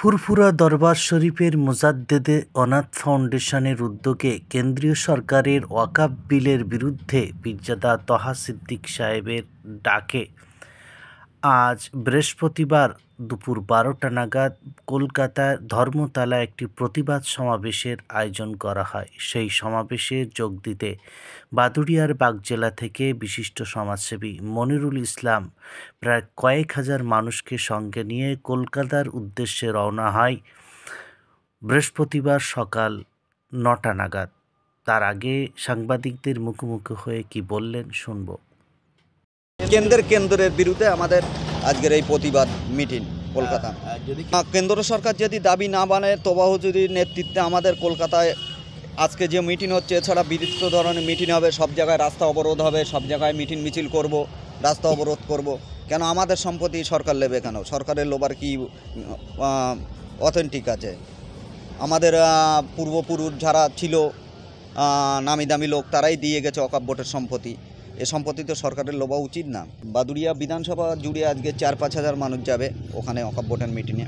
ফুরফুরা দরবার শরীফের মোজাদ্দেদে অনাথ ফাউন্ডেশনের উদ্যোগে কেন্দ্রীয় সরকারের ওয়াকফ বিলের বিরুদ্ধে পীরজাদা তহা সিদ্দিক সাহেবের ডাকে আজ বৃহস্পতিবার দুপুর 12টা নাগাদ কলকাতার ধর্মতলায় একটি প্রতিবাদ সমাবেশের আয়োজন করা হয়। সেই সমাবেশে যোগ দিতে বাদুড়িয়ারবাগ জেলা থেকে বিশিষ্ট সমাজসেবী মনিরুল ইসলাম প্রায় কয়েক হাজার মানুষকে সঙ্গে নিয়ে কলকাতার উদ্দেশ্যে রওনা হয় বৃহস্পতিবার সকাল 9টা নাগাদ। তার আগে সাংবাদিকদের মুখোমুখি হয়ে কি বললেন শুনব। কেন্দ্রের বিরুদ্ধে আমাদের আজকের এই প্রতিবাদ মিটিং কলকাতা। কেন্দ্র সরকার যদি দাবি না মানে তোবা হুজুরির নেতৃত্বে আমাদের কলকাতায় আজকে যে মিটিং হচ্ছে, এছাড়া বিস্তৃত ধরনের মিটিং হবে, সব জায়গায় রাস্তা অবরোধ হবে, সব জায়গায় মিটিং মিছিল করব, রাস্তা অবরোধ করব। কেন আমাদের সম্পত্তি সরকার নেবে কেন? সরকারের লোবার কি অথেন্টিক আছে? আমাদের পূর্বপুরুষ যারা ছিল নামি দামি লোক, তারাই দিয়ে গেছে ওয়াকফ বোর্ডের সম্পত্তি। এ সম্পত্তি তো সরকারের লোভা উচিত না। বাদুড়িয়া বিধানসভা জুড়ে আজকে 4-5 হাজার মানুষ যাবে ওখানে ওয়াকফ বোর্ডের মিটিংয়ে।